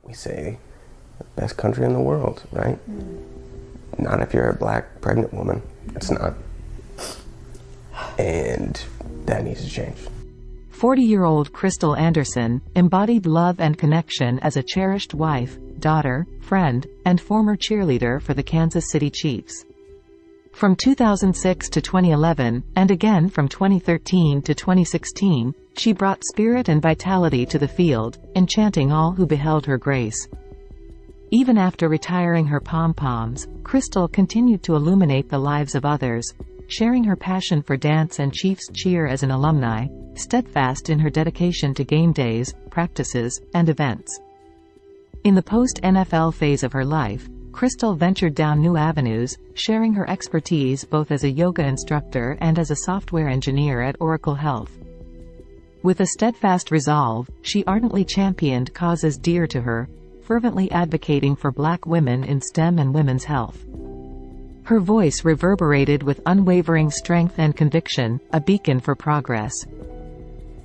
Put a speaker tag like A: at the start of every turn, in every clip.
A: we say, the best country in the world, right? Not if you're a black pregnant woman. It's not. And that needs to change.
B: 40-year-old Krystal Anderson embodied love and connection as a cherished wife, daughter, friend, and former cheerleader for the Kansas City Chiefs. From 2006 to 2011, and again from 2013 to 2016, she brought spirit and vitality to the field, enchanting all who beheld her grace. Even after retiring her pom-poms, Krystal continued to illuminate the lives of others, sharing her passion for dance and Chiefs cheer as an alumni, steadfast in her dedication to game days, practices, and events. In the post-NFL phase of her life, Krystal ventured down new avenues, sharing her expertise both as a yoga instructor and as a software engineer at Oracle Health. With a steadfast resolve, she ardently championed causes dear to her, fervently advocating for Black women in STEM and women's health. Her voice reverberated with unwavering strength and conviction, a beacon for progress.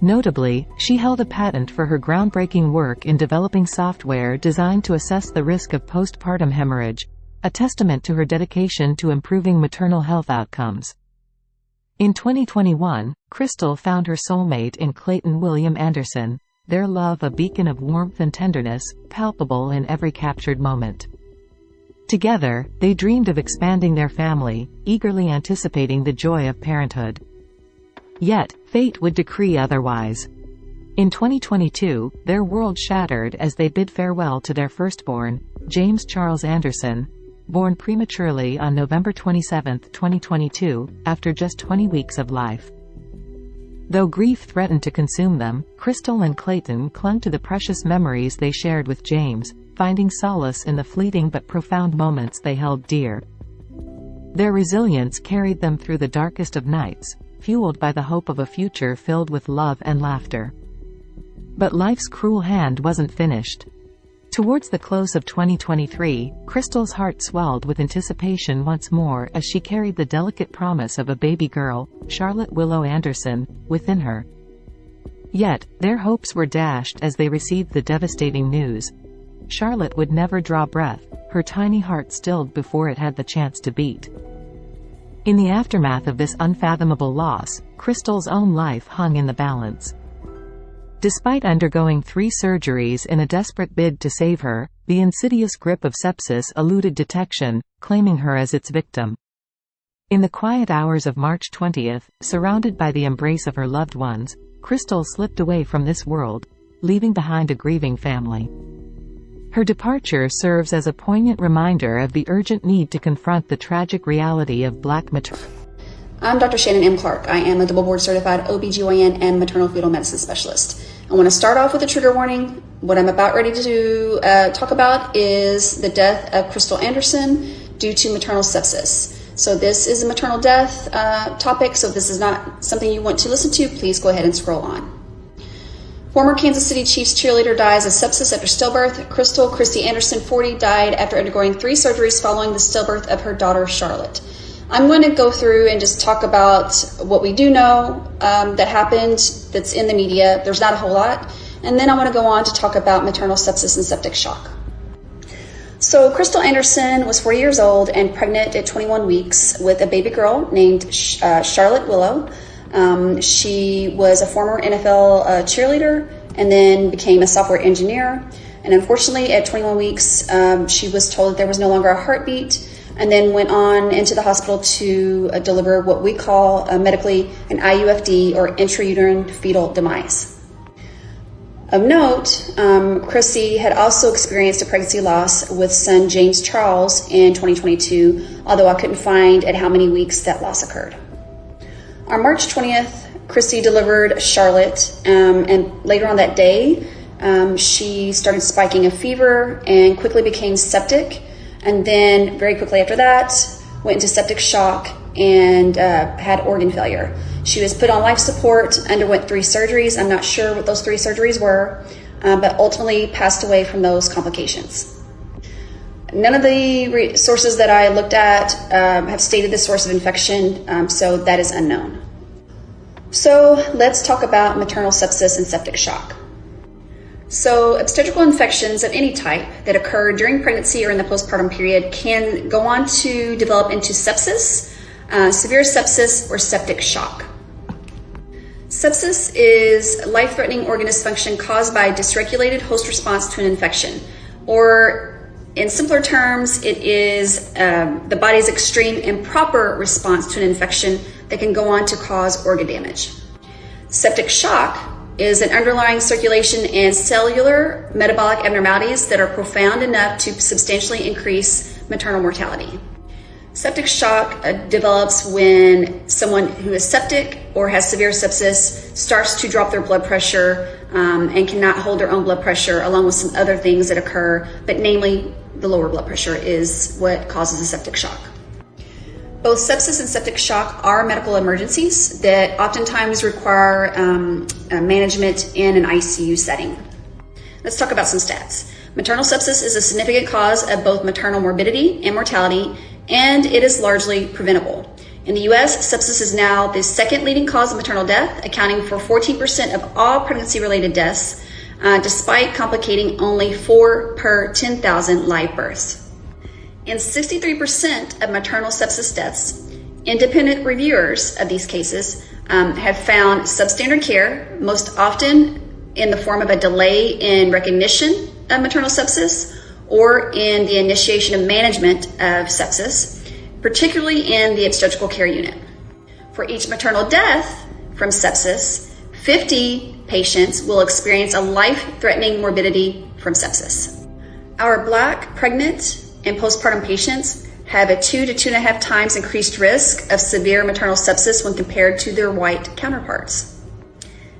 B: Notably, she held a patent for her groundbreaking work in developing software designed to assess the risk of postpartum hemorrhage, a testament to her dedication to improving maternal health outcomes. In 2021, Krystal found her soulmate in Clayton William Anderson, their love a beacon of warmth and tenderness, palpable in every captured moment. Together, they dreamed of expanding their family, eagerly anticipating the joy of parenthood. Yet, fate would decree otherwise. In 2022, their world shattered as they bid farewell to their firstborn, James Charles Anderson, born prematurely on November 27, 2022, after just 20 weeks of life. Though grief threatened to consume them, Krystal and Clayton clung to the precious memories they shared with James, finding solace in the fleeting but profound moments they held dear. Their resilience carried them through the darkest of nights, fueled by the hope of a future filled with love and laughter. But life's cruel hand wasn't finished. Towards the close of 2023, Krystal's heart swelled with anticipation once more as she carried the delicate promise of a baby girl, Charlotte Willow Anderson, within her. Yet, their hopes were dashed as they received the devastating news. Charlotte would never draw breath, her tiny heart stilled before it had the chance to beat. In the aftermath of this unfathomable loss, Krystal's own life hung in the balance. Despite undergoing 3 surgeries in a desperate bid to save her, the insidious grip of sepsis eluded detection, claiming her as its victim. In the quiet hours of March 20, surrounded by the embrace of her loved ones, Krystal slipped away from this world, leaving behind a grieving family. Her departure serves as a poignant reminder of the urgent need to confront the tragic reality of Black maternity.
C: I'm Dr. Shannon M. Clark. I am a double board certified OBGYN and maternal fetal medicine specialist. I want to start off with a trigger warning. What I'm about ready to talk about is the death of Krystal Anderson due to maternal sepsis. So this is a maternal death topic, so if this is not something you want to listen to, please go ahead and scroll on. Former Kansas City Chiefs cheerleader dies of sepsis after stillbirth. Krystal Christy Anderson, 40, died after undergoing 3 surgeries following the stillbirth of her daughter, Charlotte. I'm going to go through and just talk about what we do know that happened that's in the media. There's not a whole lot. And then I want to go on to talk about maternal sepsis and septic shock. So Krystal Anderson was 40 years old and pregnant at 21 weeks with a baby girl named Charlotte Willow. She was a former NFL cheerleader and then became a software engineer. And unfortunately, at 21 weeks, she was told that there was no longer a heartbeat, and then went on into the hospital to deliver what we call medically an IUFD, or intrauterine fetal demise. Of note, Chrissy had also experienced a pregnancy loss with son James Charles in 2022, although I couldn't find at how many weeks that loss occurred. On March 20th, Chrissy delivered Charlotte, and later on that day, she started spiking a fever and quickly became septic, and then very quickly after that, went into septic shock and had organ failure. She was put on life support, underwent 3 surgeries. I'm not sure what those 3 surgeries were, but ultimately passed away from those complications. None of the sources that I looked at have stated the source of infection, so that is unknown. So let's talk about maternal sepsis and septic shock. So obstetrical infections of any type that occur during pregnancy or in the postpartum period can go on to develop into sepsis, severe sepsis, or septic shock. Sepsis is life-threatening organ dysfunction caused by dysregulated host response to an infection, or in simpler terms, it is the body's extreme improper response to an infection that can go on to cause organ damage. Septic shock is an underlying circulation and cellular metabolic abnormalities that are profound enough to substantially increase maternal mortality. Septic shock develops when someone who is septic or has severe sepsis starts to drop their blood pressure and cannot hold their own blood pressure, along with some other things that occur, but namely the lower blood pressure is what causes a septic shock. Both sepsis and septic shock are medical emergencies that oftentimes require management in an ICU setting. Let's talk about some stats. Maternal sepsis is a significant cause of both maternal morbidity and mortality, and it is largely preventable. In the US, sepsis is now the second leading cause of maternal death, accounting for 14% of all pregnancy-related deaths, despite complicating only 4 per 10,000 live births. In 63% of maternal sepsis deaths, independent reviewers of these cases have found substandard care, most often in the form of a delay in recognition of maternal sepsis or in the initiation of management of sepsis, particularly in the obstetrical care unit. For each maternal death from sepsis, 50 patients will experience a life-threatening morbidity from sepsis. Our Black pregnant and postpartum patients have a 2 to 2.5 times increased risk of severe maternal sepsis when compared to their white counterparts.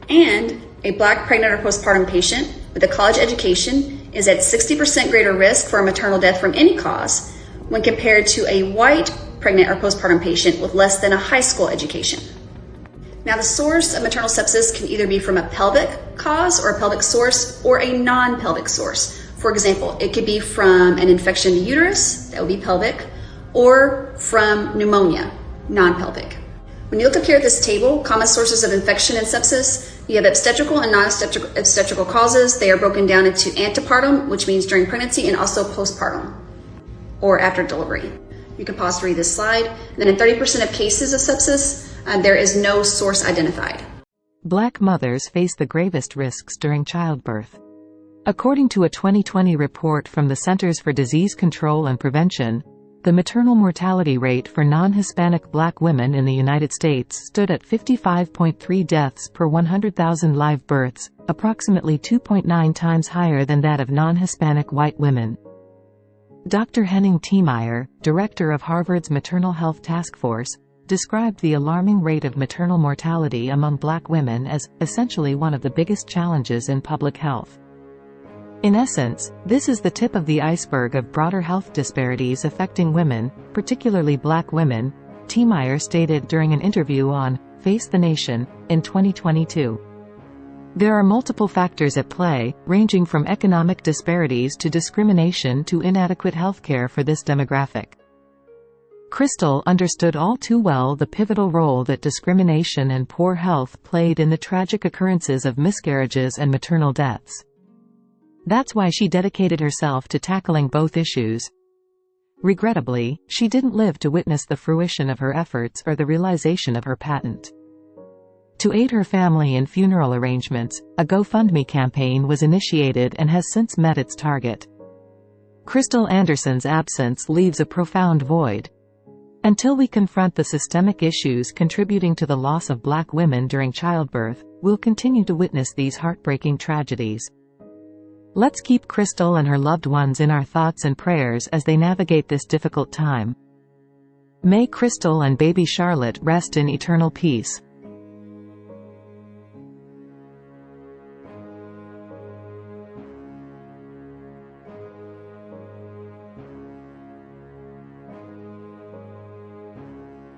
C: And a Black pregnant or postpartum patient with a college education is at 60% greater risk for a maternal death from any cause when compared to a white pregnant or postpartum patient with less than a high school education. Now, the source of maternal sepsis can either be from a pelvic cause or a pelvic source or a non-pelvic source. For example, it could be from an infection in the uterus, that would be pelvic, or from pneumonia, non-pelvic. When you look up here at this table, common sources of infection and sepsis, you have obstetrical and non-obstetrical causes. They are broken down into antepartum, which means during pregnancy, and also postpartum, or after delivery. You can pause to read this slide. And then in 30% of cases of sepsis, there is no source identified.
B: Black mothers face the gravest risks during childbirth. According to a 2020 report from the Centers for Disease Control and Prevention, the maternal mortality rate for non-Hispanic Black women in the United States stood at 55.3 deaths per 100,000 live births, approximately 2.9 times higher than that of non-Hispanic white women. Dr. Henning Tiemeier, director of Harvard's Maternal Health Task Force, described the alarming rate of maternal mortality among Black women as essentially one of the biggest challenges in public health. In essence, this is the tip of the iceberg of broader health disparities affecting women, particularly Black women, Tiemeier stated during an interview on Face the Nation in 2022. There are multiple factors at play, ranging from economic disparities to discrimination to inadequate healthcare for this demographic. Krystal understood all too well the pivotal role that discrimination and poor health played in the tragic occurrences of miscarriages and maternal deaths. That's why she dedicated herself to tackling both issues. Regrettably, she didn't live to witness the fruition of her efforts or the realization of her patent. To aid her family in funeral arrangements, a GoFundMe campaign was initiated and has since met its target. Krystal Anderson's absence leaves a profound void. Until we confront the systemic issues contributing to the loss of Black women during childbirth, we'll continue to witness these heartbreaking tragedies. Let's keep Krystal and her loved ones in our thoughts and prayers as they navigate this difficult time. May Krystal and baby Charlotte rest in eternal peace.